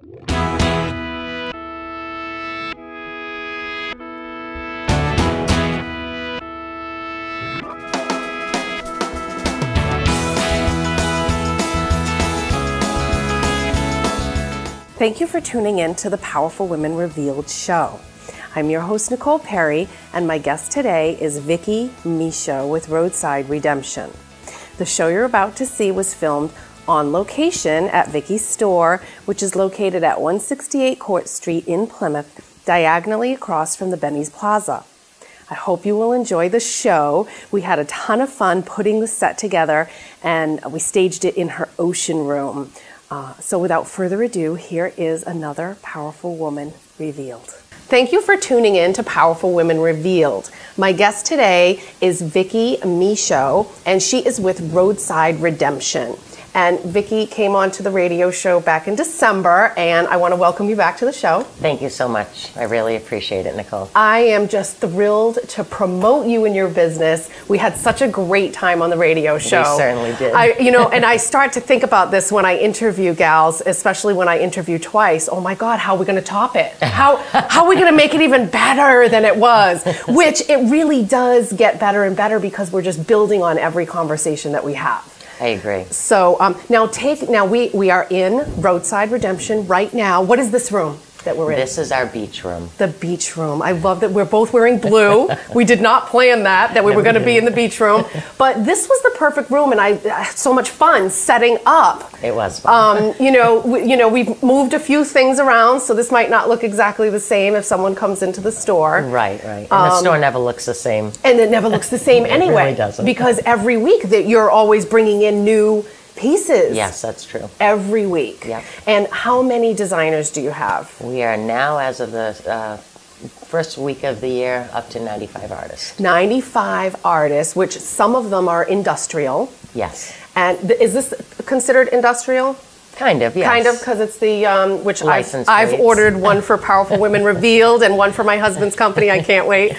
Thank you for tuning in to the Powerful Women Revealed show. I'm your host, Nicole Perry, and my guest today is Vickie Michaud with Roadside Redemption. The show you're about to see was filmed on location at Vickie's store, which is located at 168 Court Street in Plymouth, diagonally across from the Benny's Plaza. I hope you will enjoy the show. We had a ton of fun putting the set together, and we staged it in her ocean room. So without further ado, here is another Powerful Woman Revealed. Thank you for tuning in to Powerful Women Revealed. My guest today is Vickie Michaud, and she is with Roadside Redemption. And Vickie came on to the radio show back in December, and I want to welcome you back to the show. Thank you so much. I really appreciate it, Nicole. I am just thrilled to promote you in your business. We had such a great time on the radio show. We certainly did. And I start to think about this when I interview gals, especially when I interview twice. Oh my God, how are we going to top it? How are we going to make it even better than it was? Which it really does get better and better because we're just building on every conversation that we have. I agree. So now we are in Roadside Redemption right now. What is this room that we're in? This is our beach room. The beach room. I love that we're both wearing blue. We did not plan that we were going to be in the beach room, but this was the perfect room, and I had so much fun setting up. It was fun. We've moved a few things around, so this might not look exactly the same if someone comes into the store. Right. And the store never looks the same. And it never looks the same anyway. It really doesn't. Because every week that you're always bringing in new pieces. Yes, that's true. Every week. Yep. And how many designers do you have? We are now, as of the first week of the year, up to 95 artists. 95 artists, which some of them are industrial. Yes. And is this considered industrial? Kind of, yes. Kind of, because it's the, which License I've plates. ordered one for Powerful Women Revealed and one for my husband's company. I can't wait.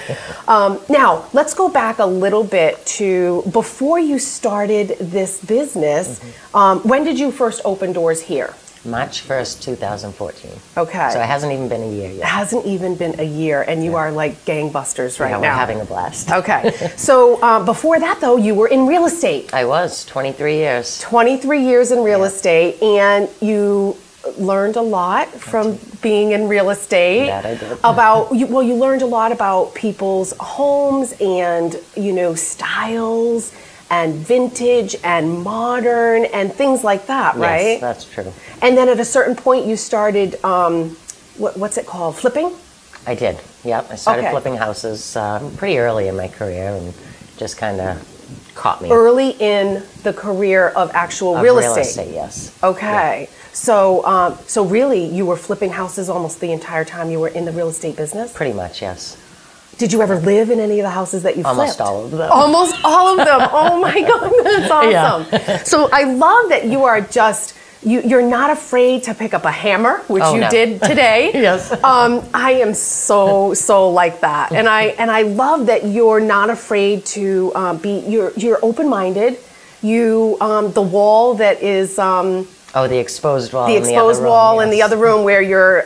Now, let's go back a little bit to before you started this business. When did you first open doors here? March 1st, 2014. Okay. So it hasn't even been a year yet. It hasn't even been a year, and you are like gangbusters right now. We're having a blast. Okay. So before that, though, you were in real estate. I was, 23 years. 23 years in real estate, and you learned a lot from being in real estate. That I did. You learned a lot about people's homes and, styles and vintage and modern and things like that, right? Yes, that's true. And then at a certain point you started, what's it called, flipping? I did, yep. I started flipping houses pretty early in my career, and just kind of caught me. Early in the career of actual real estate? Real estate, yes. Okay. Yeah. So really you were flipping houses almost the entire time you were in the real estate business? Pretty much, yes. Did you ever live in any of the houses that you flipped? Almost all of them. Almost all of them. Oh my God, that's awesome. Yeah. So I love that you are just, you're not afraid to pick up a hammer, which you did today. Yes. I am so like that. And I love that you're not afraid to you're open-minded. The wall that is, the exposed wall. The exposed wall in the other room where your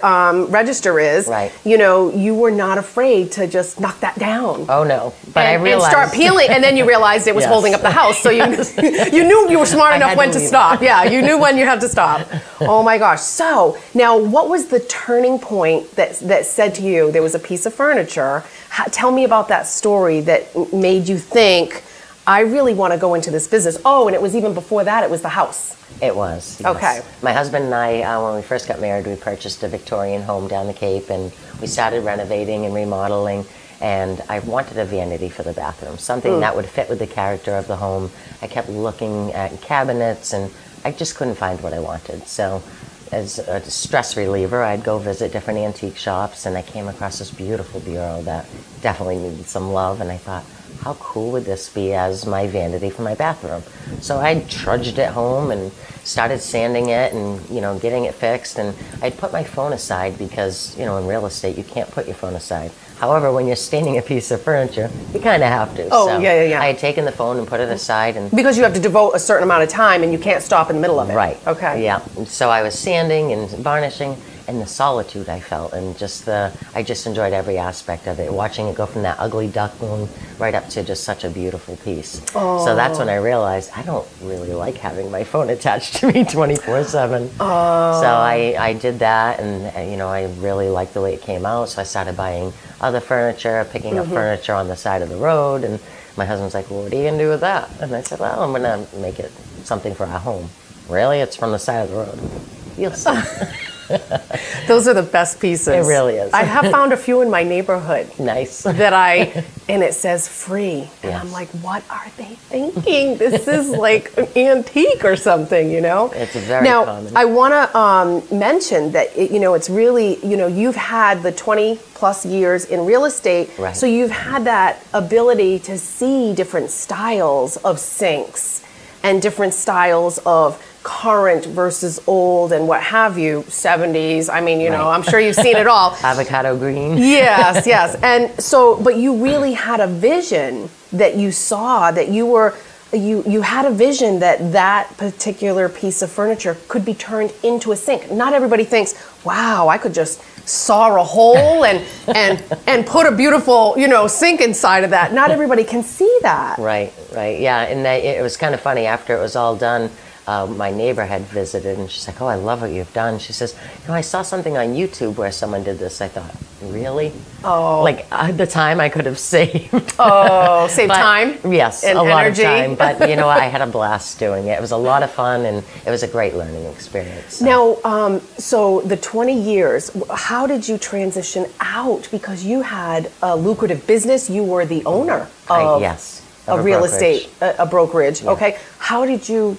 register is. Right. You were not afraid to just knock that down. Oh no, but I realized. And start peeling, and then you realized it was holding up the house, so you knew you were smart enough when to stop. Yeah, you knew when you had to stop. Oh my gosh. So now, what was the turning point that said to you there was a piece of furniture? Tell me about that story that made you think, I really want to go into this business. Oh, and it was even before that, it was the house. It was. Yes. Okay. My husband and I, when we first got married, we purchased a Victorian home down the Cape, and we started renovating and remodeling, and I wanted a vanity for the bathroom, something that would fit with the character of the home. I kept looking at cabinets, and I just couldn't find what I wanted. So as a stress reliever, I'd go visit different antique shops, and I came across this beautiful bureau that definitely needed some love, and I thought, how cool would this be as my vanity for my bathroom? So I trudged it home and started sanding it and, you know, getting it fixed. And I'd put my phone aside because, you know, in real estate, you can't put your phone aside. However, when you're staining a piece of furniture, you kind of have to. Oh, so yeah. I had taken the phone and put it aside. And because you have to devote a certain amount of time and you can't stop in the middle of it. Right. Okay. Yeah. And so I was sanding and varnishing, and the solitude I felt, and I just enjoyed every aspect of it, watching it go from that ugly duckling right up to just such a beautiful piece. Oh. So that's when I realized I don't really like having my phone attached to me 24/7. Oh. So I did that, and you know, I really liked the way it came out. So I started buying other furniture, picking up furniture on the side of the road, and my husband's like, "Well, what are you gonna do with that?" And I said, "Well, I'm gonna make it something for our home." Really? It's from the side of the road. You'll see. Those are the best pieces. It really is. I have found a few in my neighborhood. Nice. And it says free. And Yes. I'm like, what are they thinking? This is like an antique or something, you know? It's very now, common. I want to mention that, you know, it's really, you know, you've had the 20 plus years in real estate. Right. So you've had that ability to see different styles of sinks and different styles of current versus old and what have you, 70s. I mean, you know, I'm sure you've seen it all. Avocado green. Yes. And so, but you really had a vision that you saw, that you had a vision that that particular piece of furniture could be turned into a sink. Not everybody thinks, wow, I could just saw a hole and put a beautiful, you know, sink inside of that. Not everybody can see that. Right. Yeah, and it was kind of funny. After it was all done, my neighbor had visited, and she's like, "Oh, I love what you've done." She says, "You know, I saw something on YouTube where someone did this." I thought, "Really?" Oh. Like the time I could have saved. Oh, save But, time? Yes, and a lot energy. of time. But you know, I had a blast doing it. It was a lot of fun, and it was a great learning experience. So. Now, so the 20 years, how did you transition out? Because you had a lucrative business. You were the owner of a real estate, a brokerage. Yeah. Okay. How did you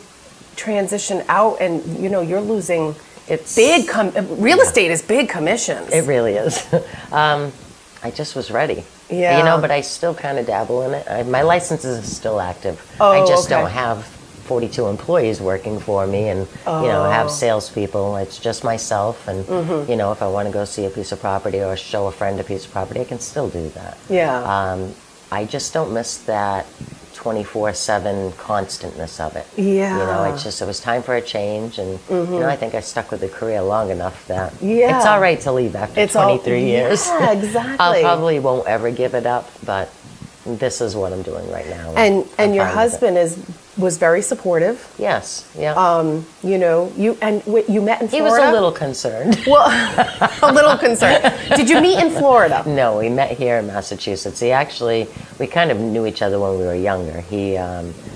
transition out? And, you know, you're losing real estate is big commissions. It really is. I just was ready. Yeah. You know, but I still kind of dabble in it. My license is still active. Oh, I just okay. don't have 42 employees working for me, and you know, have salespeople. It's just myself, and you know, if I want to go see a piece of property or show a friend a piece of property, I can still do that. Yeah. I just don't miss that 24/7 constantness of it. Yeah. You know, it was time for a change, and you know, I think I stuck with the career long enough that Yeah. it's all right to leave after 23 years. Yeah, exactly. I probably won't ever give it up, but this is what I'm doing right now. And your husband was very supportive. Yes, yeah. You know, you met in Florida. He was a little concerned. Well, a little concerned. Did you meet in Florida? No, we met here in Massachusetts. We kind of knew each other when we were younger. He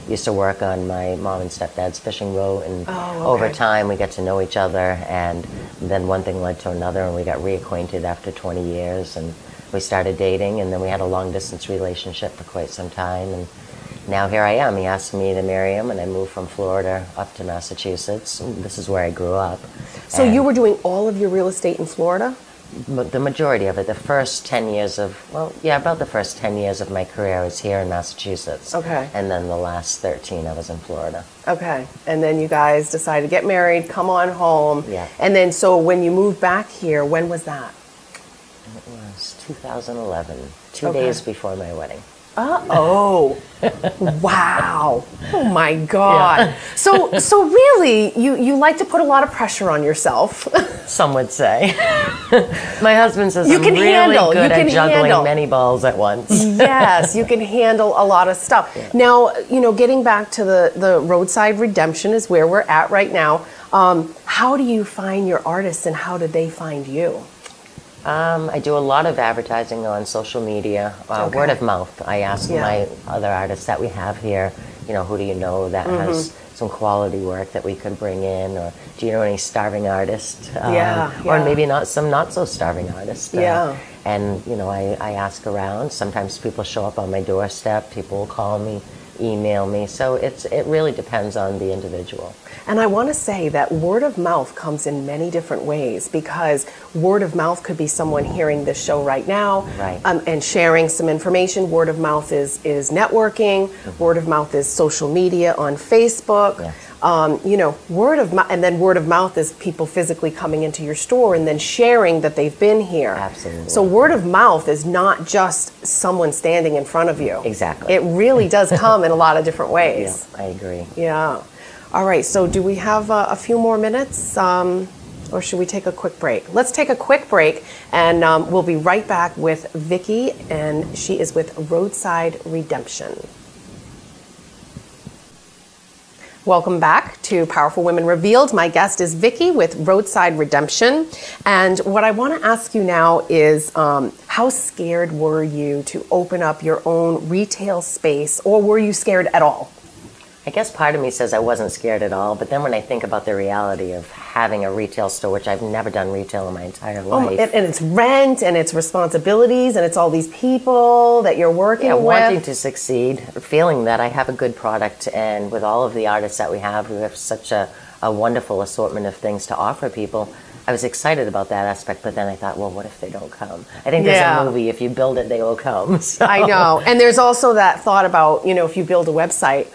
used to work on my mom and stepdad's fishing boat, and over time we got to know each other, and then one thing led to another, and we got reacquainted after 20 years, and we started dating, and then we had a long-distance relationship for quite some time, and now here I am. He asked me to marry him, and I moved from Florida up to Massachusetts. This is where I grew up. So you were doing all of your real estate in Florida? The majority of it. The first 10 years about the first 10 years of my career I was here in Massachusetts. Okay. And then the last 13 I was in Florida. Okay. And then you guys decided to get married, come on home. Yeah. And then so when you moved back here, when was that? It was 2011, 2 days before my wedding. Oh, wow. Oh my God. Yeah. So really, you like to put a lot of pressure on yourself. Some would say. My husband says I'm really good at juggling many balls at once. Yes, you can handle a lot of stuff. Yeah. Now, you know, getting back to the roadside redemption is where we're at right now. How do you find your artists, and how did they find you? I do a lot of advertising on social media, word of mouth. I ask my other artists that we have here, you know, who do you know that has some quality work that we could bring in, or do you know any starving artists? Or maybe some not so starving artists. And, you know, I ask around. Sometimes people show up on my doorstep. People will call me, email me. So it really depends on the individual. And I want to say that word of mouth comes in many different ways, because word of mouth could be someone hearing this show right now, right. And sharing some information. Word of mouth is networking. Mm-hmm. Word of mouth is social media on Facebook. Yes. You know, word of mouth, and then word of mouth is people physically coming into your store and then sharing that they've been here. Absolutely. So word of mouth is not just someone standing in front of you. Exactly. It really does come in a lot of different ways. Yeah, I agree. Yeah. All right, so do we have a few more minutes, or should we take a quick break? Let's take a quick break, and we'll be right back with Vickie, and she is with Roadside Redemption. Welcome back to Powerful Women Revealed. My guest is Vickie with Roadside Redemption. And what I want to ask you now is, how scared were you to open up your own retail space, or were you scared at all? I guess part of me says I wasn't scared at all, but then when I think about the reality of having a retail store, which I've never done retail in my entire life. And it's rent, and it's responsibilities, and it's all these people that you're working with. Wanting to succeed, feeling that I have a good product, and with all of the artists that we have such a wonderful assortment of things to offer people. I was excited about that aspect, but then I thought, well, what if they don't come? I think there's a movie, if you build it, they will come. So. I know. And there's also that thought about, you know, if you build a website,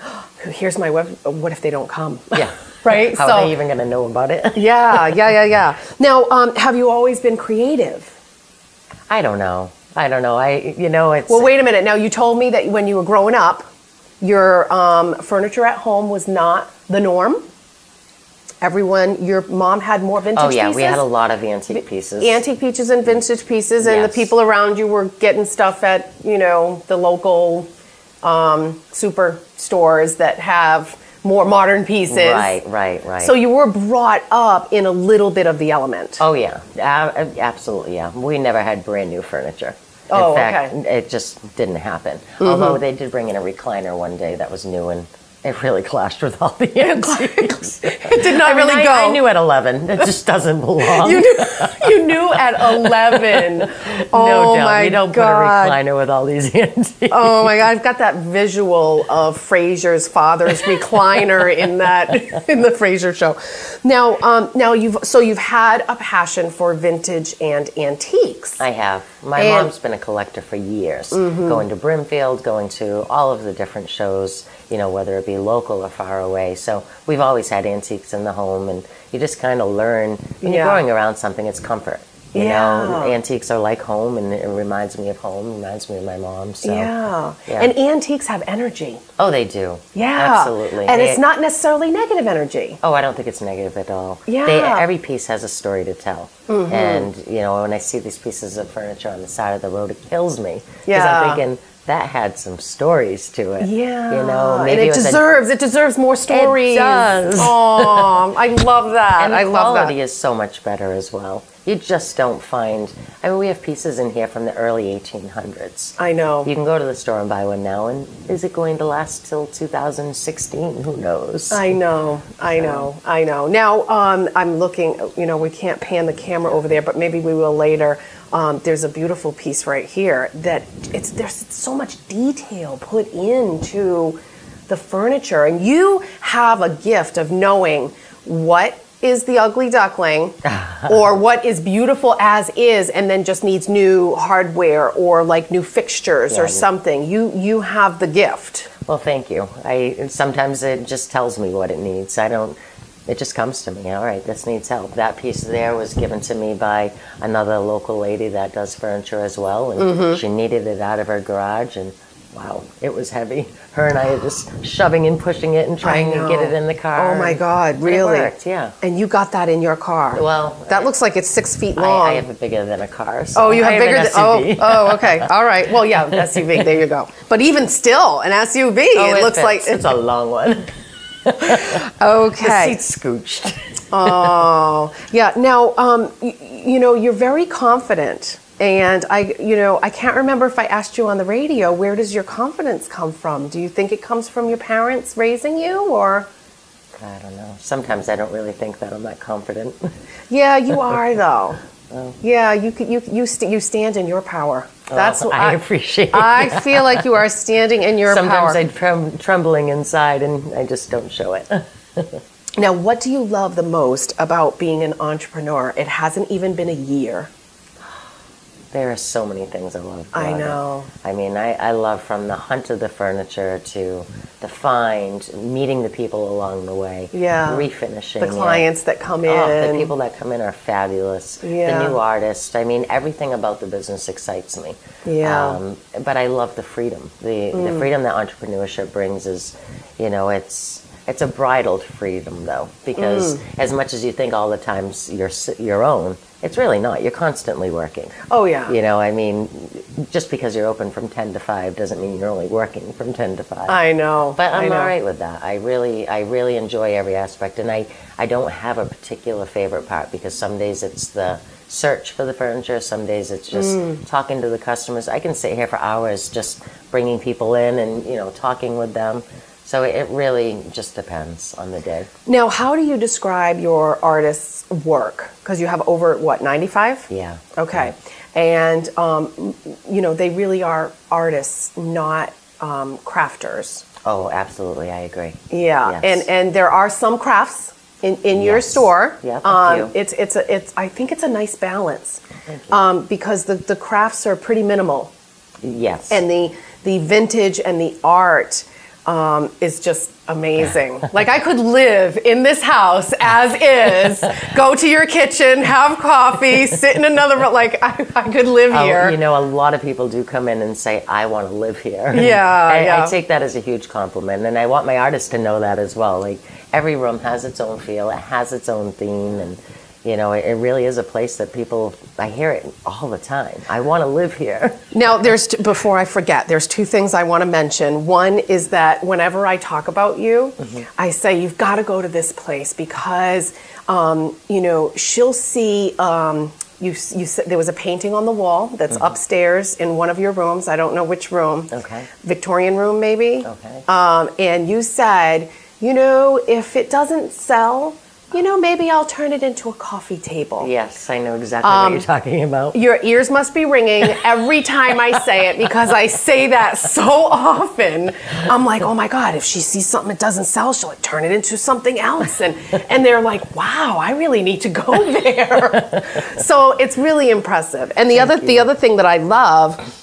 here's my web, what if they don't come? Yeah. Right? How are they even going to know about it? Yeah. Now, have you always been creative? I don't know. It's... Well, wait a minute. Now, you told me that when you were growing up, your furniture at home was not the norm. Your mom had more vintage pieces? Oh, yeah, we had a lot of antique pieces. Antique pieces and vintage pieces, and the people around you were getting stuff at, you know, the local super stores that have more modern pieces. Right. So you were brought up in a little bit of the element. Oh, yeah. Absolutely, yeah. We never had brand new furniture. In fact, it just didn't happen. Mm-hmm. Although they did bring in a recliner one day that was new, and it really clashed with all the antiques. It did not really go. I knew at 11. It just doesn't belong. You knew at 11. No doubt. We don't put a recliner with all these antiques. Oh my God. I've got that visual of Frasier's father's recliner in the Frasier show. Now you've had a passion for vintage and antiques. I have. My mom's been a collector for years. Mm-hmm. Going to Brimfield, going to all of the different shows, you know, whether it be local or far away. So we've always had antiques in the home, and you just kind of learn when you're growing around something, it's comfort. You know, antiques are like home, and it reminds me of home, reminds me of my mom. So, yeah. And antiques have energy. Oh, they do. Yeah. Absolutely. And it's not necessarily negative energy. Oh, I don't think it's negative at all. Yeah. Every piece has a story to tell. Mm-hmm. And, you know, when I see these pieces of furniture on the side of the road, it kills me. Because I'm thinking, that had some stories to it. Yeah. You know, maybe and it deserves more stories. It does. Oh, I love that. And the quality is so much better as well. You just don't find... I mean, we have pieces in here from the early 1800s. I know. You can go to the store and buy one now, and is it going to last till 2016? Who knows? I know. Now, I'm looking, you know, we can't pan the camera over there, but maybe we will later. There's a beautiful piece right here that there's so much detail put into the furniture, and you have a gift of knowing what is the ugly duckling or what is beautiful as is and then just needs new hardware or like new fixtures or something. You have the gift. Well, thank you. Sometimes it just tells me what it needs. It just comes to me. All right, this needs help. That piece there was given to me by another local lady that does furniture as well, and she needed it out of her garage, and wow, it was heavy. Her and I are just shoving and pushing it and trying to get it in the car. Oh my God, really? It worked, yeah. And you got that in your car? Well, that looks like it's 6 feet long. I have it bigger than a car. So you have bigger than SUV. Oh, okay. All right. Well, yeah, SUV. There you go. But even still, an SUV, it looks like it's a long one. Okay. The seat's scooched. Oh, yeah. Now, you know, you're very confident. And I can't remember if I asked you on the radio, where does your confidence come from? Do you think it comes from your parents raising you, or? I don't know. Sometimes I don't really think that I'm that confident. Yeah, you are though. Yeah, you stand in your power. That's what I appreciate it. I feel like you are standing in your power. Sometimes I'm trembling inside and I just don't show it. Now, what do you love the most about being an entrepreneur? It hasn't even been a year. There are so many things I love about I know. it. I mean, I love from the hunt of the furniture to the find, meeting the people along the way, refinishing the clients that come in. Oh, the people that come in are fabulous. Yeah. The new artists. I mean, everything about the business excites me. Yeah. But I love the freedom. The freedom that entrepreneurship brings is, you know, it's a bridled freedom, though, because as much as you think all the times you're your own, it's really not. You're constantly working. Oh, yeah. You know, I mean, just because you're open from 10 to 5 doesn't mean you're only working from 10 to 5. I know. But I'm all right with that. I really enjoy every aspect, and I don't have a particular favorite part, because some days it's the search for the furniture, some days it's just talking to the customers. I can sit here for hours just bringing people in and, you know, talking with them. So it really just depends on the day. Now, how do you describe your artist's work? Because you have over, what, 95? Yeah. Okay. And, you know, they really are artists, not crafters. Oh, absolutely. I agree. Yeah. Yes. And there are some crafts in your store. Yeah, a few. I think it's a nice balance. Thank you. Because the crafts are pretty minimal. Yes. And the vintage and the art is just amazing. Like, I could live in this house as is, go to your kitchen, have coffee, sit in another room. Like, I could live here. You know, a lot of people do come in and say, I want to live here. Yeah, I take that as a huge compliment, and I want my artists to know that as well. Like, every room has its own feel, it has its own theme, and you know, it really is a place that people, I hear it all the time. I want to live here. Now, before I forget, there's two things I want to mention. One is that whenever I talk about you, I say, you've got to go to this place because, you know, she'll see, you said there was a painting on the wall that's upstairs in one of your rooms. I don't know which room. Okay. Victorian room, maybe. Okay. And you said, you know, if it doesn't sell, you know, maybe I'll turn it into a coffee table. Yes, I know exactly what you're talking about. Your ears must be ringing every time I say it, because I say that so often. I'm like, oh my God, if she sees something that doesn't sell, she'll turn it into something else. And they're like, wow, I really need to go there. So it's really impressive. And the other thing that I love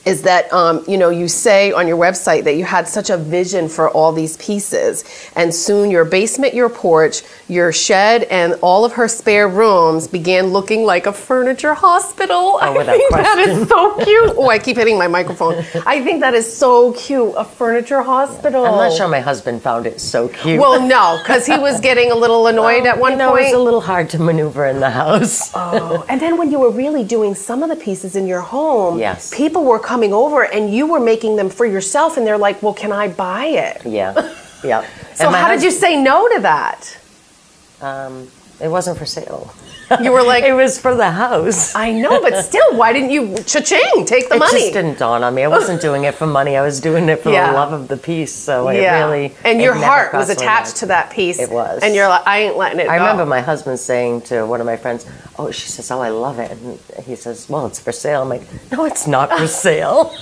is that, you know, you say on your website that you had such a vision for all these pieces, and soon your basement, your porch, your shed, and all of her spare rooms began looking like a furniture hospital. Oh, without I think question. that is so cute. Oh, I keep hitting my microphone. I think that is so cute, a furniture hospital. I'm not sure my husband found it so cute. Well, no, because he was getting a little annoyed at one you know, point. it was a little hard to maneuver in the house. Oh, and then when you were really doing some of the pieces in your home, yes, people were coming over and you were making them for yourself, and they're like, well, can I buy it? Yeah, yeah. So how did you say no to that? It wasn't for sale. You were like, it was for the house. I know, but still, why didn't you cha-ching, take the money? It just didn't dawn on me. I wasn't doing it for money. I was doing it for the love of the piece. So it really, and your heart was attached to that piece. It was. And you're like, I ain't letting it go. I remember my husband saying to one of my friends, oh, she says, oh, I love it. And he says, well, it's for sale. I'm like, no, it's not for sale.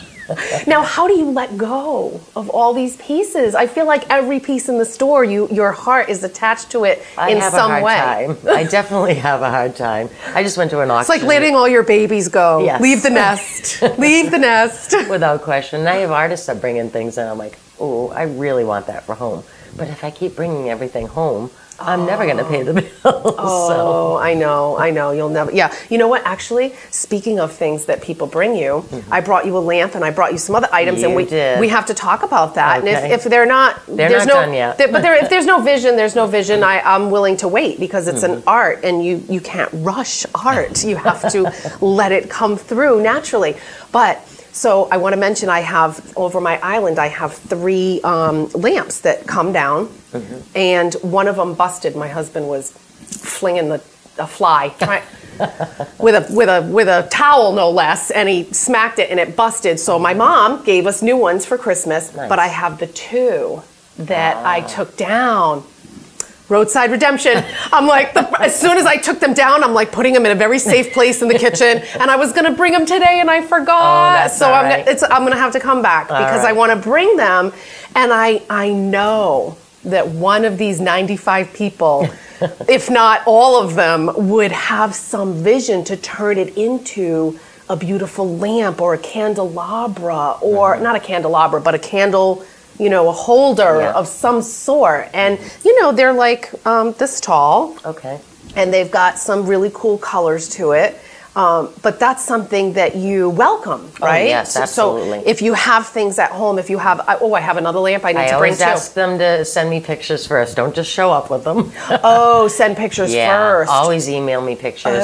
Now, how do you let go of all these pieces? I feel like every piece in the store, your heart is attached to it in some way. I have a hard time. I definitely have a hard time. I just went to an auction. It's like letting all your babies go. Yes. Leave the nest. Leave the nest. Without question. And I have artists that bring in things and I'm like, oh, I really want that for home. But if I keep bringing everything home, I'm never going to pay the bill. Oh, so. I know. You'll never. Yeah. You know what? Actually, speaking of things that people bring you, I brought you a lamp and I brought you some other items, and we have to talk about that. Okay. And if they're not, they're not done yet. If there's no vision, there's no vision. I'm willing to wait, because it's an art, and you can't rush art. You have to let it come through naturally. But so I want to mention, I have over my island, I have 3 lamps that come down, and one of them busted. My husband was flinging a fly with a towel, no less, and he smacked it and it busted. So my mom gave us new ones for Christmas, but I have the 2 that I took down. Roadside Redemption. I'm like, as soon as I took them down, I'm like putting them in a very safe place in the kitchen. And I was going to bring them today and I forgot. So I'm going to have to come back because I want to bring them. And I know that one of these 95 people, if not all of them, would have some vision to turn it into a beautiful lamp or a candelabra, or not a candelabra, but a candle, you know, a holder of some sort. And, you know, they're like this tall. Okay. And they've got some really cool colors to it. But that's something that you welcome, right? Oh, yes, absolutely. So if you have things at home, if you have, I have another lamp I need to bring too. I always ask them to send me pictures first. Don't just show up with them. Oh, send pictures first. Always email me pictures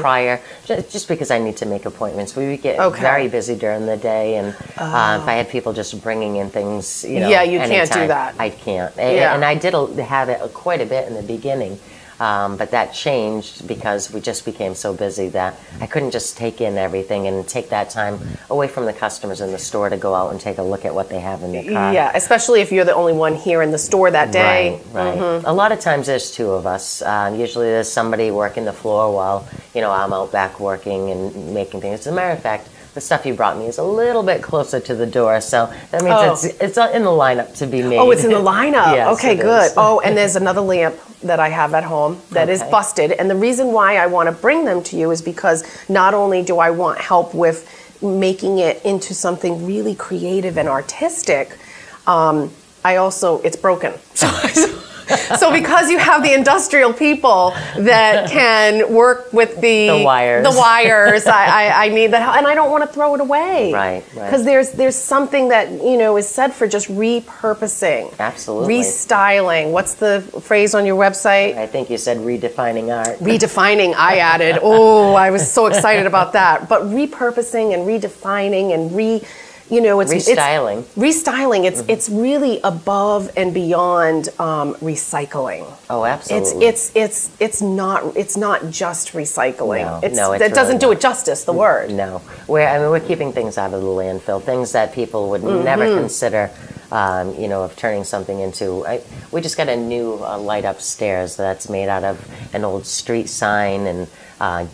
prior, just because I need to make appointments. We would get very busy during the day, and if I had people just bringing in things, you know, you can't do that. I can't. And I did have it quite a bit in the beginning. But that changed because we just became so busy that I couldn't just take in everything and take that time away from the customers in the store to go out and take a look at what they have in their car. Yeah, especially if you're the only one here in the store that day. Right. A lot of times there's two of us. Usually there's somebody working the floor while, you know, I'm out back working and making things. As a matter of fact, the stuff you brought me is a little bit closer to the door, so that means it's in the lineup to be made. Oh, it's in the lineup. Yes, okay, good. Oh, and there's another lamp that I have at home that is busted. And the reason why I want to bring them to you is because not only do I want help with making it into something really creative and artistic, it's broken. So because you have the industrial people that can work with the wires, I need the help, and I don't want to throw it away. Right. Because there's something that, you know, is said for just repurposing. Absolutely. Restyling. What's the phrase on your website? I think you said redefining art. Redefining, I added. Oh, I was so excited about that. But repurposing and redefining and restyling. It's really above and beyond recycling. Oh, absolutely. It's not just recycling. No, that doesn't do it justice. The word. No, we're keeping things out of the landfill, things that people would never consider. You know, of turning something into. We just got a new light upstairs that's made out of an old street sign and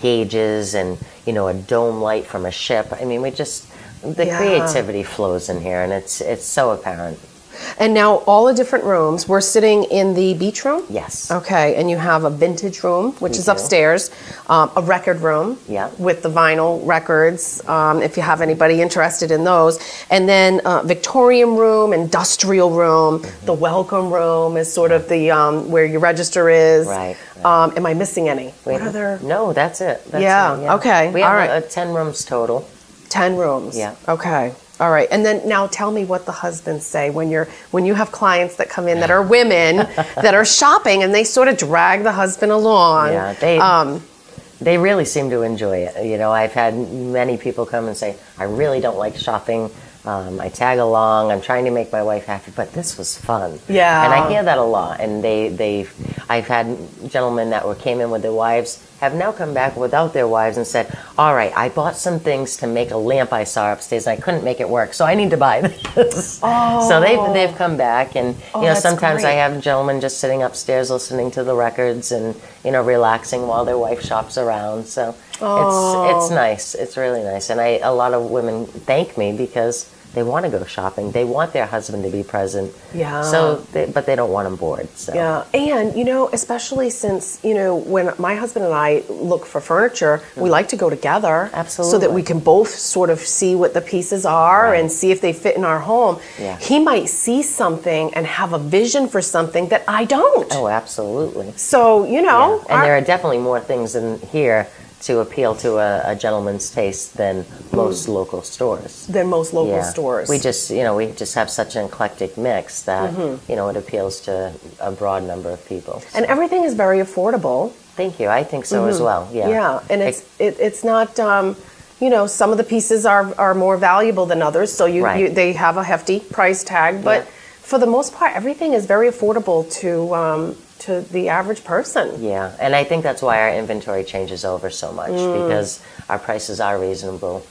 gauges and, you know, a dome light from a ship. I mean, the creativity flows in here, and it's so apparent. And now all the different rooms, we're sitting in the beach room? Yes. Okay, and you have a vintage room, which is upstairs, a record room with the vinyl records, if you have anybody interested in those, and then Victorian room, industrial room, the welcome room is sort of the where your register is. Right. Am I missing any? What other? No, that's it. Okay. We have 10 rooms total. 10 rooms. Yeah. Okay. All right. And then now tell me what the husbands say when you have clients that come in that are women that are shopping and they sort of drag the husband along. Yeah. They really seem to enjoy it. You know, I've had many people come and say, I really don't like shopping. I tag along. I'm trying to make my wife happy, but this was fun. Yeah. And I hear that a lot. And I've had gentlemen that came in with their wives have now come back without their wives and said, all right, I bought some things to make a lamp I saw upstairs and I couldn't make it work, so I need to buy this. So they've come back, and you know, sometimes I have gentlemen just sitting upstairs listening to the records and, you know, relaxing while their wife shops around. So it's nice. It's really nice. And a lot of women thank me because they want to go shopping. They want their husband to be present. Yeah. But they don't want him bored. So. Yeah. And, you know, especially since, you know, when my husband and I look for furniture, we like to go together. Absolutely. So that we can both sort of see what the pieces are and see if they fit in our home. Yeah. He might see something and have a vision for something that I don't. Oh, absolutely. So, you know. Yeah. And there are definitely more things in here to appeal to a gentleman's taste than most local stores. Stores. We just have such an eclectic mix that you know, it appeals to a broad number of people. So. And everything is very affordable. Thank you. I think so as well. Yeah. Yeah, and it's not. You know, some of the pieces are more valuable than others, so they have a hefty price tag. But for the most part, everything is very affordable to the average person. Yeah, and I think that's why our inventory changes over so much, because our prices are reasonable.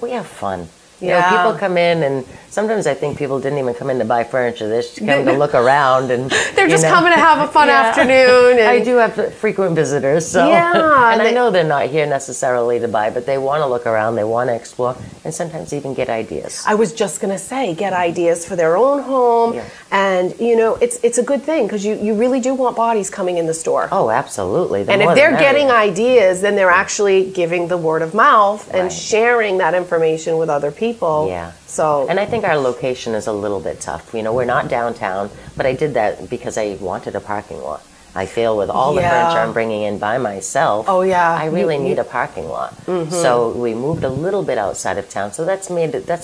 We have fun. You know, people come in, and sometimes I think people didn't even come in to buy furniture. They just come to look around, and they're just coming to have a fun afternoon. And I do have frequent visitors, so and I know they're not here necessarily to buy, but they want to look around, they want to explore, and sometimes even get ideas. I was just going to say, get ideas for their own home, and you know, it's a good thing because you really do want bodies coming in the store. Oh, absolutely. And if they're getting ideas, then they're actually giving the word of mouth and sharing that information with other people. Yeah. So, and I think our location is a little bit tough. You know, we're not downtown, but I did that because I wanted a parking lot. I feel with all the furniture I'm bringing in by myself, I really need a parking lot. So we moved a little bit outside of town. So that's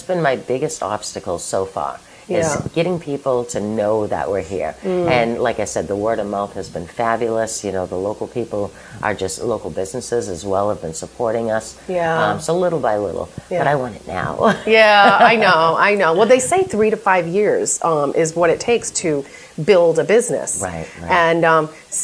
been my biggest obstacle so far. Is getting people to know that we're here. And like I said, the word of mouth has been fabulous. You know, the local people are just local businesses as well have been supporting us. So little by little. But I want it now. I know. Well, they say 3 to 5 years is what it takes to build a business. Right. And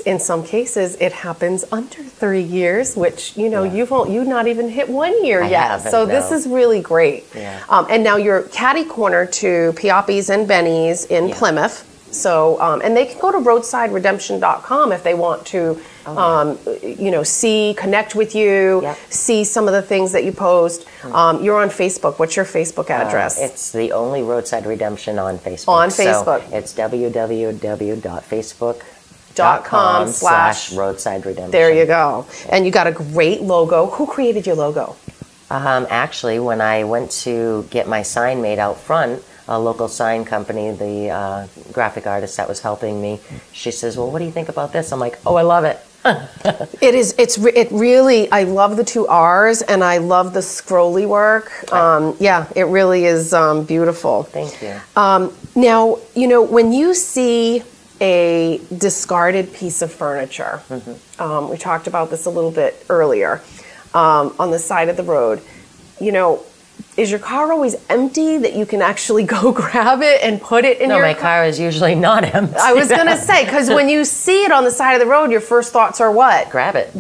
in some cases, it happens under 3 years, which, you know, you've not even hit 1 year yet. So this is really great. And now you're catty corner to Pioppi's and Benny's in Plymouth. So, and they can go to roadsideredemption.com if they want to, you know, connect with you, see some of the things that you post. You're on Facebook. What's your Facebook address? It's the only Roadside Redemption on Facebook. On Facebook. So it's www.facebook.com/Roadside Redemption. There you go. And you got a great logo. Who created your logo? Actually, when I went to get my sign made out front, a local sign company, the graphic artist that was helping me, she says, well, what do you think about this? I'm like, oh, I love it. It really, I love the 2 R's and I love the scrolly work. It really is beautiful. Thank you. Now, you know, when you see a discarded piece of furniture, we talked about this a little bit earlier, on the side of the road, you know, is your car always empty that you can actually go grab it and put it in your car? No, my car is usually not empty. I was going to say, because when you see it on the side of the road, your first thoughts are what? Grab it.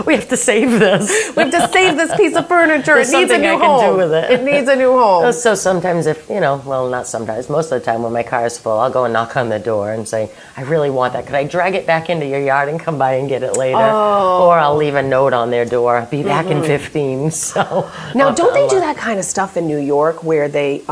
We have to save this. We have to save this piece of furniture. There's it needs a new I home. can do with it. It needs a new home. So sometimes if, you know, well, not sometimes, most of the time when my car is full, I'll go and knock on the door and say, I really want that. Could I drag it back into your yard and come by and get it later? Or I'll leave a note on their door. I'll be back in 15. So now, don't they do that kind of stuff in New York where they,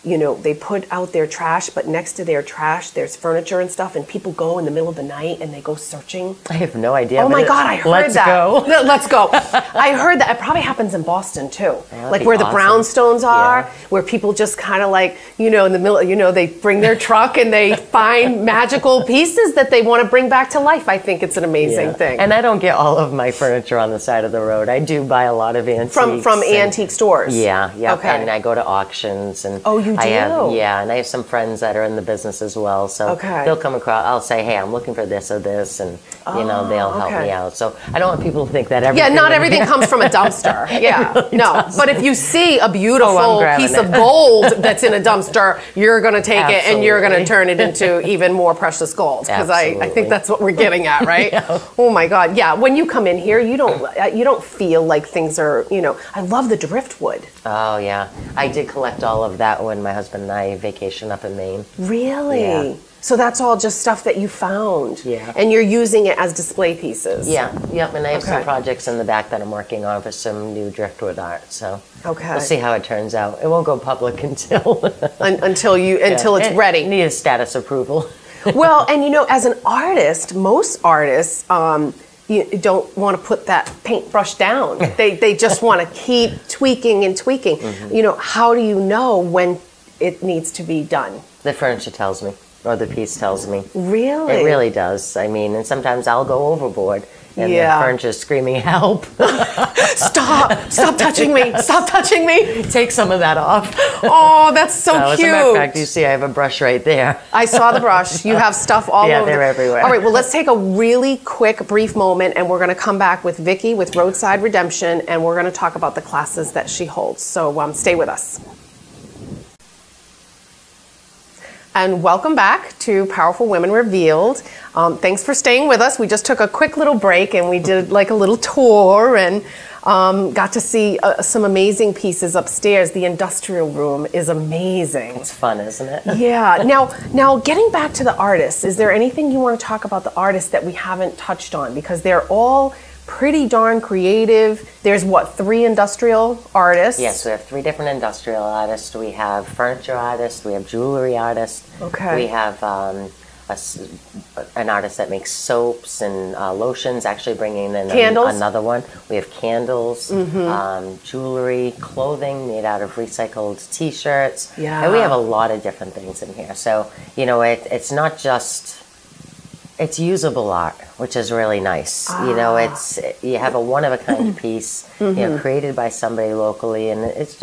you know, they put out their trash, but next to their trash, there's furniture and stuff, and people go in the middle of the night and they go searching? I have no idea. Oh my God, I heard that. Let's go. I heard that. It probably happens in Boston too. Like where the brownstones are, where people just kind of like, you know, in the middle, you know, they bring their truck and they find magical pieces that they want to bring back to life. I think it's an amazing thing. And I don't get all of my furniture on the side of the road. I do buy a lot of antiques. From antique stores? Yeah. Okay. And I go to auctions. And oh, you do? And I have some friends that are in the business as well. So they'll come across, I'll say, hey, I'm looking for this or this, and you know, they'll help me out. So I don't want people to think that everything... Yeah, not everything comes from a dumpster. Really doesn't. But if you see a beautiful piece of it. gold that's in a dumpster, you're going to take it and you're going to turn it into even more precious gold. Because I think that's what we're getting at, right? Oh my God. Yeah, when you come in here, you don't feel like things are, you know, I love the driftwood. Oh yeah. I did collect all of that when my husband and I vacationed up in Maine. Really? Yeah. So that's all just stuff that you found. Yeah. And you're using it as display piees. Yeah. Yep. And I have some projects in the back that I'm working on for some new driftwood art. So we'll see how it turns out. It won't go public until until it's ready. Need a status approval. Well, and you know, as an artist, most artists you don't want to put that paintbrush down. They just want to keep tweaking and tweaking. You know, how do you know when it needs to be done? The furniture tells me, or the piece tells me. Really? It really does. I mean, and sometimes I'll go overboard. And the furniture's screaming, help. Stop touching me. Stop touching me. Take some of that off. Oh, that's so cute. As a matter of fact, you see I have a brush right there. I saw the brush. You have stuff all over. Yeah, they're everywhere. All right, well, let's take a really quick, brief moment, and we're going to come back with Vickie with Roadside Redemption, and we're going to talk about the classes that she holds. So stay with us. And welcome back to Powerful Women Revealed. Thanks for staying with us. We just took a quick little break and we did like a little tour, and Got to see some amazing pieces upstairs. The industrial room is amazing. It's fun, isn't it? Yeah. Now, getting back to the artists, is there anything you want to talk about the artists that we haven't touched on? Because they're all pretty darn creative. There's what, 3 industrial artists? Yes, we have 3 different industrial artists. We have furniture artists. We have jewelry artists. Okay. We have an artist that makes soaps and lotions, actually bringing in another one. We have candles, jewelry, clothing made out of recycled T-shirts. Yeah. And we have a lot of different things in here. So, it's not just... It's usable art, which is really nice. You have a one-of-a-kind piece, created by somebody locally, and it's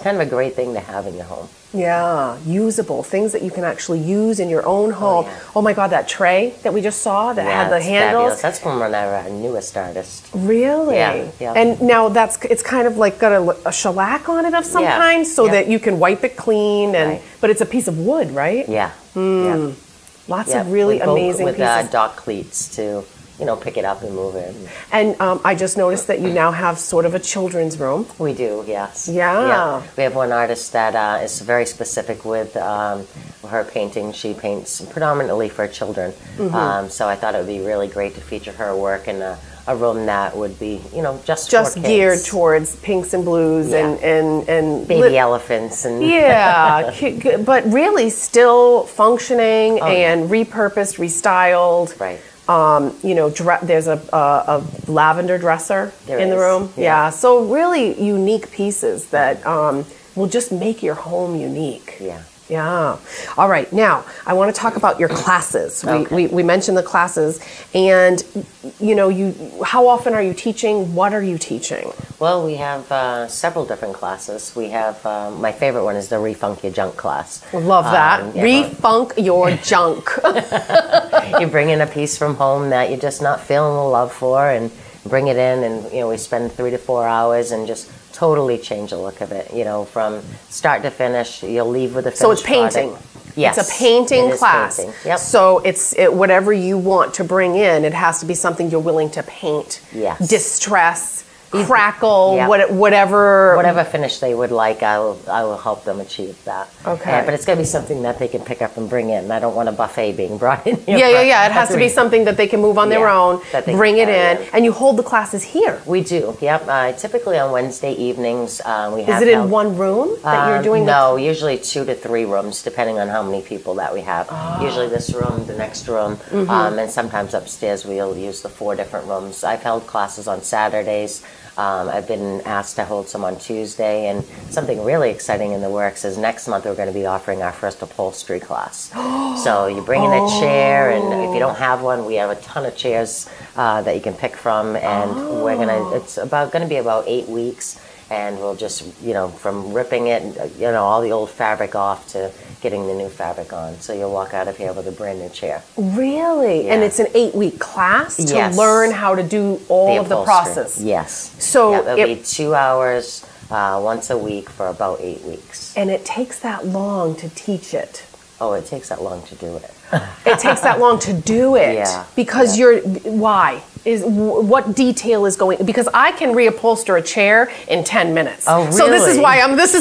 kind of a great thing to have in your home. Yeah, usable things that you can actually use in your own home. Oh my God, that tray that we just saw that had the handles. Fabulous. That's from one of our newest artists. Really? Yeah. And now it's kind of like got a shellac on it of some kind, so that you can wipe it clean. But it's a piece of wood, right? Yeah. Lots of really amazing with pieces. dock cleats to, pick it up and move it. And I just noticed that you now have sort of a children's room. We do, yes. Yeah. We have one artist that is very specific with her painting. She paints predominantly for children. So I thought it would be really great to feature her work in a room that would be, just for kids. Geared towards pinks and blues and baby elephants and but really still functioning and repurposed, restyled. Right. There's a lavender dresser in the room. Yeah. So really unique pieces that will just make your home unique. Yeah. Yeah. All right. Now, I want to talk about your classes. We mentioned the classes, and how often are you teaching? What are you teaching? Well, we have several different classes. We have my favorite one is the Refunk Your Junk class. Love that. Refunk your junk. You bring in a piece from home that you're just not feeling the love for, and bring it in, and we spend 3 to 4 hours and just totally change the look of it. From start to finish, you'll leave with a finished So it's painting. Product. Yes, it's a painting class. Painting. Yep. So whatever you want to bring in, it has to be something you're willing to paint. Yes. Distress. Crackle, whatever finish they would like, I will help them achieve that. Okay. But it's going to be something that they can pick up and bring in. I don't want a buffet being brought in here. Yeah. It has to be something that they can move on their own, bring it in, and you hold the classes here. We do, yep. Typically on Wednesday evenings, we have... Is it in one room that you're doing? No, usually 2 to 3 rooms, depending on how many people that we have. Usually this room, the next room, and sometimes upstairs we'll use the 4 different rooms. I've held classes on Saturdays. I've been asked to hold some on Tuesday, and something really exciting in the works is next month we're going to be offering our first upholstery class. So you bring in a chair, and if you don't have one, we have a ton of chairs that you can pick from, and it's going to be about 8 weeks, and we'll just, from ripping it, all the old fabric off to getting the new fabric on. So you'll walk out of here with a brand new chair. Really? Yeah. And it's an 8-week class to learn how to do all of the process? Yes. So it'll be 2 hours once a week for about 8 weeks. And it takes that long to teach it? Oh, it takes that long to do it. It takes that long to do it? Yeah. Because why? What detail is going? Because I can reupholster a chair in 10 minutes. Oh, really? So this is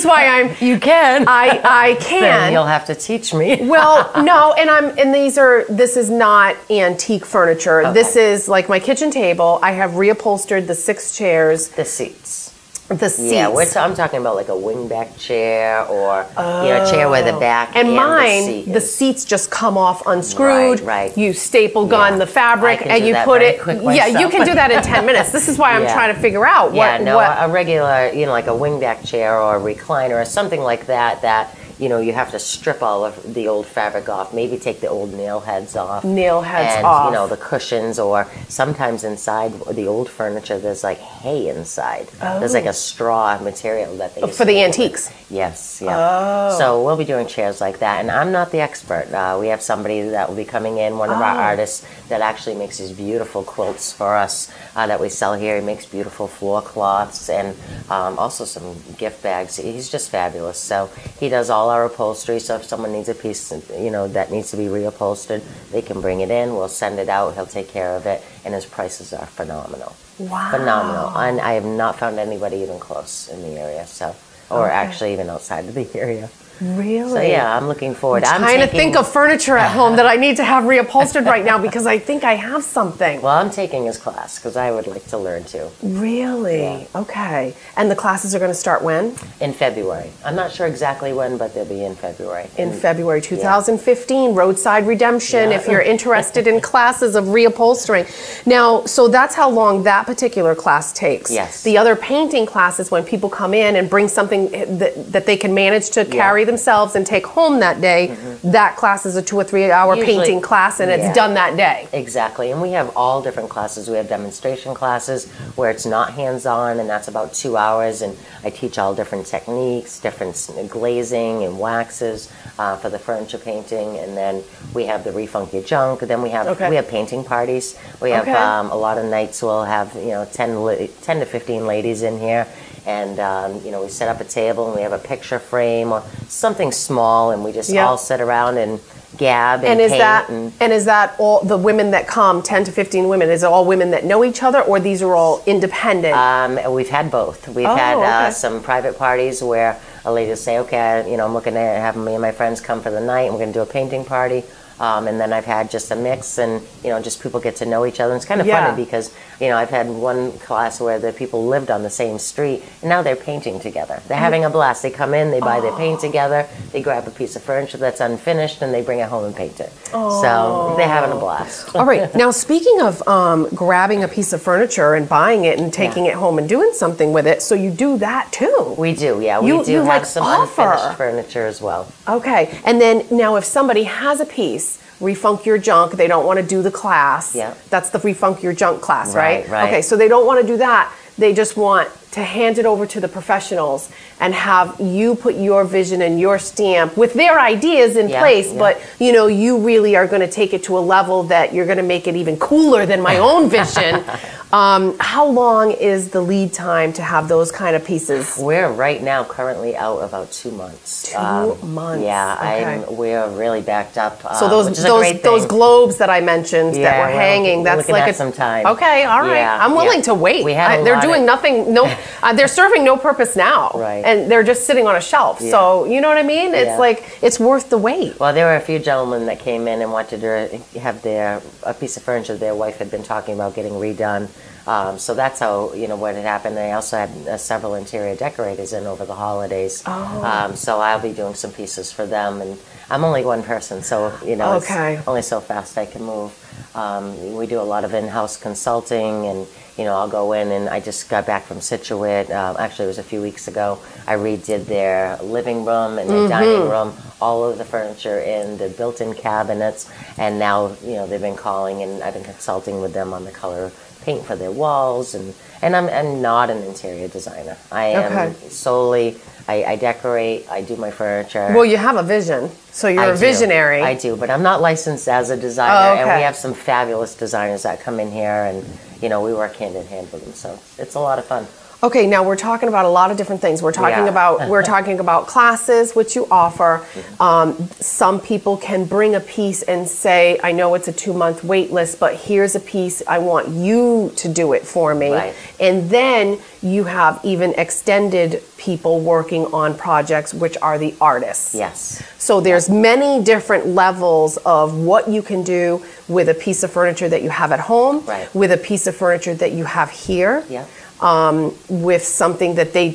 why I'm. You can. I can. Then you'll have to teach me. Well, no, this is not antique furniture. Okay. This is like my kitchen table. I have reupholstered the 6 chairs. The seats. The seats. Yeah, I'm talking about like a wingback chair or a chair where the back and mine, the seats just come off unscrewed. Right. You staple gun the fabric and you put it. Yeah, you can do that in 10 minutes. This is why I'm trying to figure out what. A regular, like a wingback chair or a recliner or something like that. You have to strip all of the old fabric off, maybe take the old nail heads off. And, the cushions, or sometimes inside the old furniture, there's like hay inside. Oh. There's like a straw material that they use for the antiques. Yes, yeah. Oh. So we'll be doing chairs like that, and I'm not the expert. We have somebody that will be coming in, one of our artists that actually makes these beautiful quilts for us that we sell here. He makes beautiful floor cloths and also some gift bags. He's just fabulous. So he does all all our upholstery. So if someone needs a piece, you know, that needs to be reupholstered, they can bring it in. We'll send it out. He'll take care of it, and his prices are phenomenal. Wow. Phenomenal. And I have not found anybody even close in the area. So, or actually even outside of the area. Really? So yeah, I'm looking forward. I'm trying to think of furniture at home that I need to have reupholstered right now because I think I have something. Well, I'm taking his class because I would like to learn too. Really? Yeah. Okay. And the classes are going to start when? In February. I'm not sure exactly when, but they'll be in February. In February 2015, Roadside Redemption, if you're interested in classes of reupholstering. Now, so that's how long that particular class takes. Yes. The other painting classes, when people come in and bring something that they can manage to carry themselves and take home that day, that class is a 2 or 3 hour painting class, and it's done that day. Exactly. And we have all different classes. We have demonstration classes where it's not hands-on, and that's about 2 hours, and I teach all different techniques, different glazing and waxes for the furniture painting, and then we have the Refunk Your Junk. Then we have painting parties. We have a lot of nights we'll have 10 to 15 ladies in here. And we set up a table and we have a picture frame or something small, and we just all sit around and gab and paint. And is that all the women that come, 10 to 15 women? Is it all women that know each other, or these are all independent? We've had both. We've had some private parties where a lady will say, okay, I'm looking to have me and my friends come for the night, and we're going to do a painting party. And then I've had just a mix, and just people get to know each other. And it's kind of funny because I've had one class where the people lived on the same street, and now they're painting together. They're having a blast. They come in, they buy their paint together, they grab a piece of furniture that's unfinished, and they bring it home and paint it. So they're having a blast. All right. Now, speaking of grabbing a piece of furniture and buying it and taking it home and doing something with it, so you do that too? We do, yeah. We do have some unfinished furniture as well. Okay. And then now if somebody has a piece, Refunk Your Junk, they don't want to do the class. Yeah. That's the Refunk Your Junk class, right? Right. Okay, so they don't want to do that. They just want to hand it over to the professionals and have you put your vision and your stamp with their ideas in place, but you really are going to take it to a level that you're going to make it even cooler than my own vision. How long is the lead time to have those kind of pieces? We're right now currently out about 2 months. 2 months. Yeah, we're really backed up. So those globes that I mentioned that were hanging, that's like some time. Okay, all right. I'm willing to wait. They're doing nothing. No, they're serving no purpose now, right? And they're just sitting on a shelf. So you know what I mean? It's like it's worth the wait. Well, there were a few gentlemen that came in and wanted to have a piece of furniture their wife had been talking about getting redone. So that's how what had happened. I also had several interior decorators in over the holidays. So I'll be doing some pieces for them, and I'm only one person, so it's only so fast I can move. We do a lot of in-house consulting, and I'll go in, and I just got back from Situate. Actually, it was a few weeks ago. I redid their living room and their dining room, all of the furniture in the built-in cabinets, and now they've been calling, and I've been consulting with them on the color paint for their walls, and I'm not an interior designer. I am solely, I decorate, I do my furniture. Well, you have a vision, so you're a visionary. I do, but I'm not licensed as a designer, and we have some fabulous designers that come in here, and we work hand in hand with them, so it's a lot of fun. Okay, now we're talking about a lot of different things. We're talking about classes, which you offer. Some people can bring a piece and say, I know it's a 2-month wait list, but here's a piece, I want you to do it for me. Right. And then you have even extended people working on projects, which are the artists. Yes. So there's many different levels of what you can do with a piece of furniture that you have at home, with a piece of furniture that you have here. Yeah. With something that they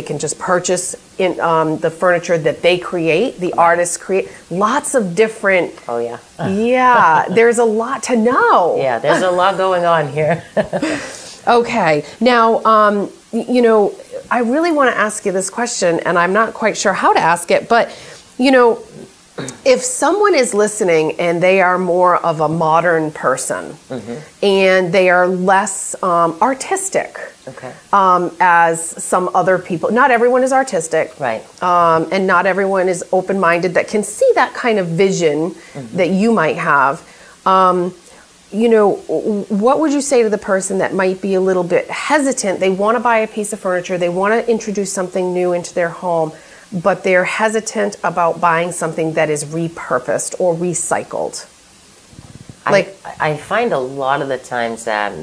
can just purchase in the furniture that they create, the artists create. Lots of different. Oh yeah. Yeah, there's a lot to know. Yeah, there's a lot going on here. Okay, now I really want to ask you this question, and I'm not quite sure how to ask it, but if someone is listening and they are more of a modern person and they are less artistic as some other people, not everyone is artistic, right? And not everyone is open-minded that can see that kind of vision that you might have. What would you say to the person that might be a little bit hesitant? They want to buy a piece of furniture, they want to introduce something new into their home. but they're hesitant about buying something that is repurposed or recycled. I find a lot of the times that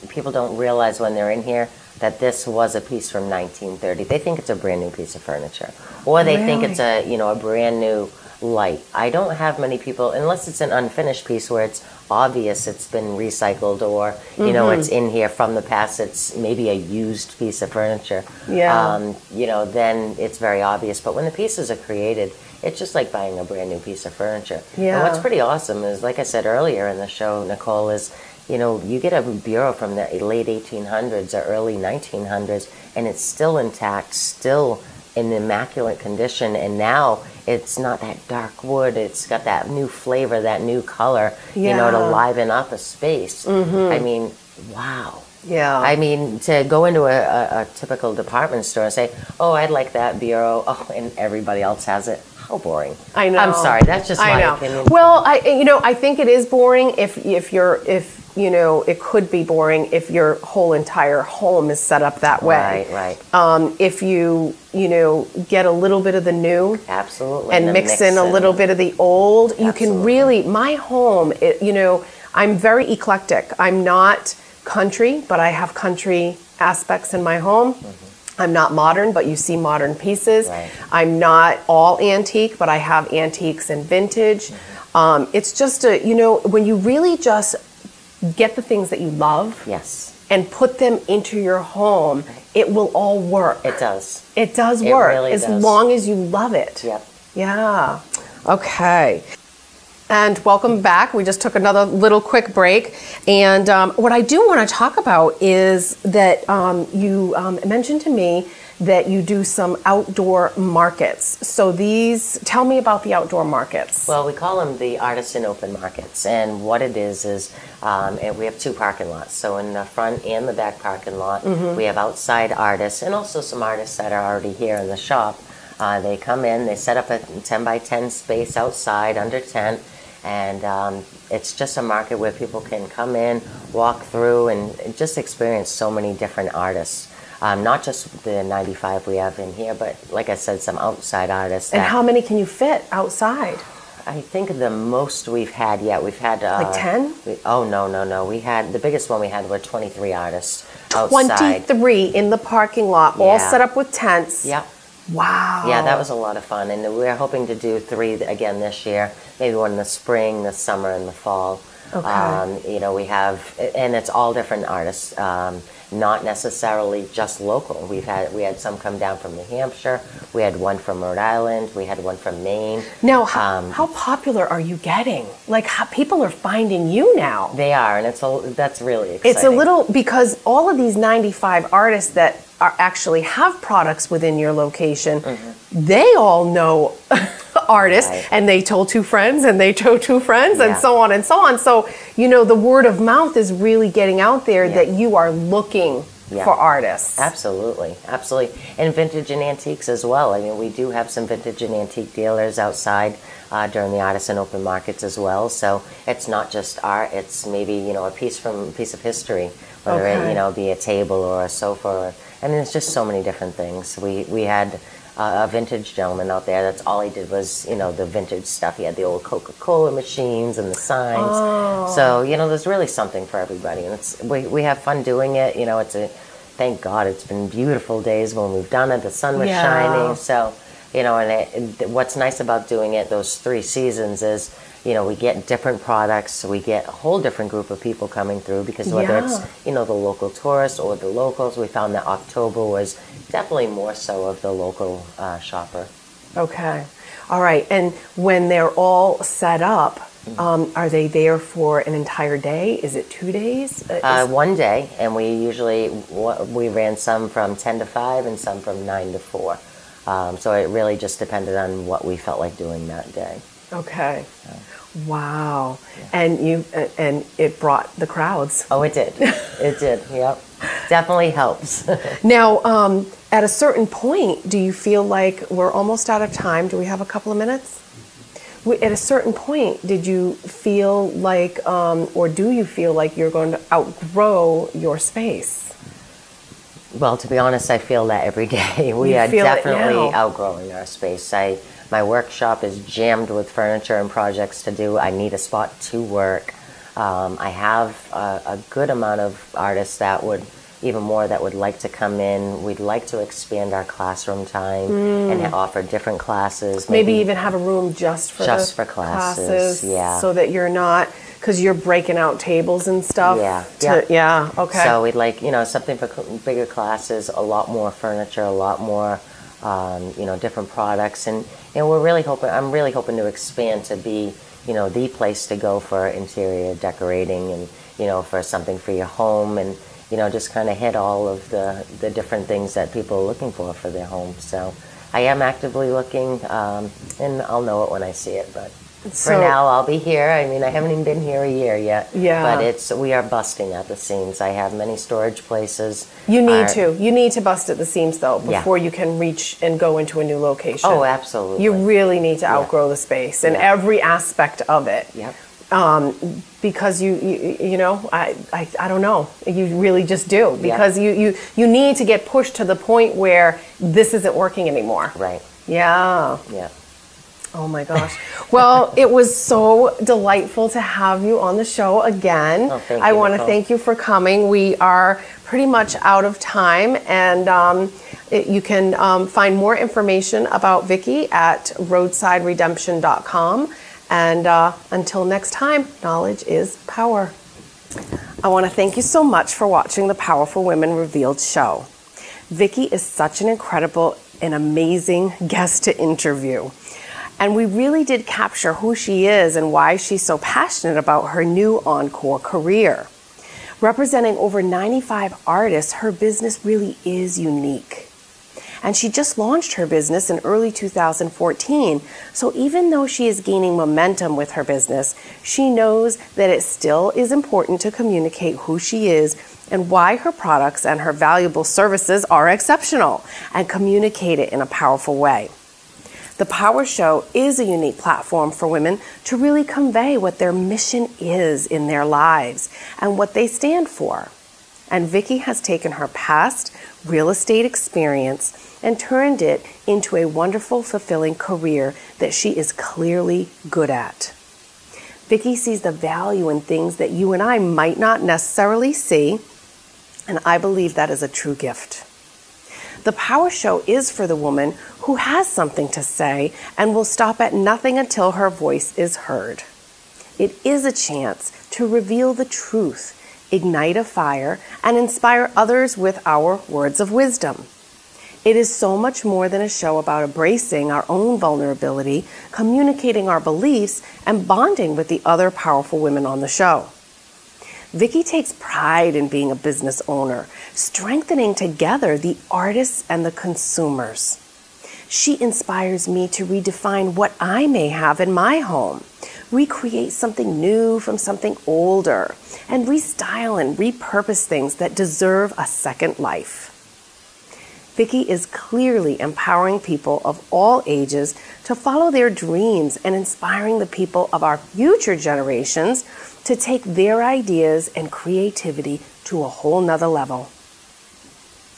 people don't realize when they're in here that this was a piece from 1930. They think it's a brand new piece of furniture, or they think it's a a brand new light. I don't have many people, unless it's an unfinished piece where it's obvious it's been recycled, or it's in here from the past. It's maybe a used piece of furniture. Yeah. Then it's very obvious. But when the pieces are created, it's just like buying a brand new piece of furniture. Yeah. And what's pretty awesome is, like I said earlier in the show, Nicole, is you get a bureau from the late 1800s or early 1900s, and it's still intact, still in immaculate condition, and now it's not that dark wood. It's got that new flavor, that new color, to liven up a space. I mean, wow. Yeah. I mean, to go into a typical department store and say, "Oh, I'd like that bureau," and everybody else has it. How boring. I know. I'm sorry. That's just my opinion. Well, I think it is boring if it could be boring if your whole entire home is set up that way. Right. If you get a little bit of the new, absolutely, and mix in a little bit of the old, you can really. My home, I'm very eclectic. I'm not country, but I have country aspects in my home. I'm not modern, but you see modern pieces. Right. I'm not all antique, but I have antiques and vintage. It's just when you really just get the things that you love, yes, and put them into your home, it will all work. It does. It does work, really as does. long as you love it. Yep. Yeah. Okay. And welcome back. We just took another little quick break. And what I do want to talk about is that you mentioned to me that you do some outdoor markets. So tell me about the outdoor markets. Well, we call them the artisan open markets. And what it is we have two parking lots. So in the front and the back parking lot, we have outside artists, and also some artists that are already here in the shop. They come in, they set up a 10 by 10 space outside under tent. And it's just a market where people can come in, walk through, and just experience so many different artists. Not just the 95 we have in here, but like I said, some outside artists. And how many can you fit outside? I think the most we've had, we've had... like 10? No. We had, the biggest one we had were 23 artists outside. 23 in the parking lot, all set up with tents. Yep. Wow. Yeah, that was a lot of fun. And we're hoping to do 3 again this year. Maybe one in the spring, the summer, and the fall. Okay. We have, and it's all different artists, not necessarily just local. We had some come down from New Hampshire. We had one from Rhode Island. We had one from Maine. Now, how popular are you getting? Like, how people are finding you now? They are, and that's really exciting. It's a little, because all of these 95 artists that actually have products within your location, they all know artists, and they told 2 friends, and they told 2 friends, and so on and so on. So, the word of mouth is really getting out there that you are looking for artists. Absolutely. And vintage and antiques as well. I mean, we do have some vintage and antique dealers outside during the artisan open markets as well. So it's not just art, it's maybe, a piece of history, whether it, be a table or a sofa. It's just so many different things. We had a vintage gentleman out there. That's all he did was, the vintage stuff. He had the old Coca-Cola machines and the signs. So, there's really something for everybody. And we have fun doing it. Thank God it's been beautiful days when we've done it. The sun was shining. So, what's nice about doing it those 3 seasons is, we get different products. We get a whole different group of people coming through, because whether it's, the local tourists or the locals, we found that October was definitely more so of the local shopper. Okay. All right. And when they're all set up, are they there for an entire day? Is it 2 days? 1 day. And we ran some from 10 to 5 and some from 9 to 4. So it really just depended on what we felt like doing that day. Okay. Wow. Yeah. And it brought the crowds. Oh, it did. It did. Yep. Definitely helps. Now, at a certain point, do you feel like we're almost out of time? Do we have a couple of minutes? At a certain point, did you feel like, or do you feel like you're going to outgrow your space? Well, to be honest, I feel that every day. We are definitely outgrowing our space. My workshop is jammed with furniture and projects to do. I need a spot to work. I have a good amount of artists that would, even more, that would like to come in. We'd like to expand our classroom time and offer different classes. Maybe even have a room just for classes. Yeah. So that you're not, because you're breaking out tables and stuff. Yeah. Okay. So we'd like, something for bigger classes, a lot more furniture, a lot more, different products. And we're really hoping, I'm really hoping to expand to be, the place to go for interior decorating and, for something for your home and, just kind of hit all of the different things that people are looking for their home. So I am actively looking, and I'll know it when I see it, but for now I'll be here. I mean, I haven't even been here a year yet. Yeah. But we are busting at the seams. I have many storage places. You need to bust at the seams though before you can reach and go into a new location. Oh, absolutely. You really need to outgrow the space and every aspect of it. Yep. Because I don't know. You really just do, because you need to get pushed to the point where this isn't working anymore. Right. Yeah. Yeah. Oh my gosh. Well, it was so delightful to have you on the show again. Oh, thank you, I want to Nicole. thank you for coming. We are pretty much out of time, and you can find more information about Vickie at roadsideredemption.com. And until next time, knowledge is power. I want to thank you so much for watching the Powerful Women Revealed show. Vickie is such an incredible and amazing guest to interview. And we really did capture who she is and why she's so passionate about her new encore career. Representing over 95 artists, her business really is unique. And she just launched her business in early 2014. So even though she is gaining momentum with her business, she knows that it still is important to communicate who she is and why her products and her valuable services are exceptional, and communicate it in a powerful way. The Power Show is a unique platform for women to really convey what their mission is in their lives and what they stand for. And Vickie has taken her past real estate experience and turned it into a wonderful, fulfilling career that she is clearly good at. Vickie sees the value in things that you and I might not necessarily see, and I believe that is a true gift. The Power Show is for the woman who has something to say and will stop at nothing until her voice is heard. It is a chance to reveal the truth, ignite a fire, and inspire others with our words of wisdom. It is so much more than a show about embracing our own vulnerability, communicating our beliefs, and bonding with the other powerful women on the show. Vickie takes pride in being a business owner, strengthening together the artists and the consumers. She inspires me to redefine what I may have in my home, recreate something new from something older, and restyle and repurpose things that deserve a second life. Vickie is clearly empowering people of all ages to follow their dreams and inspiring the people of our future generations to take their ideas and creativity to a whole nother level.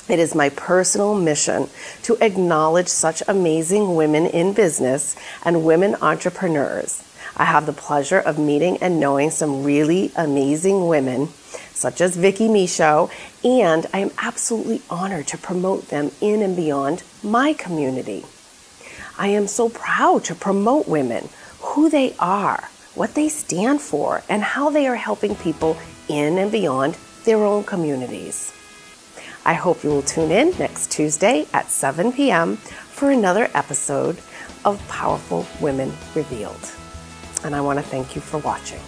It is my personal mission to acknowledge such amazing women in business and women entrepreneurs. I have the pleasure of meeting and knowing some really amazing women, such as Vickie Michaud, and I am absolutely honored to promote them in and beyond my community. I am so proud to promote women, who they are, what they stand for, and how they are helping people in and beyond their own communities. I hope you will tune in next Tuesday at 7 p.m. for another episode of Powerful Women Revealed. And I want to thank you for watching.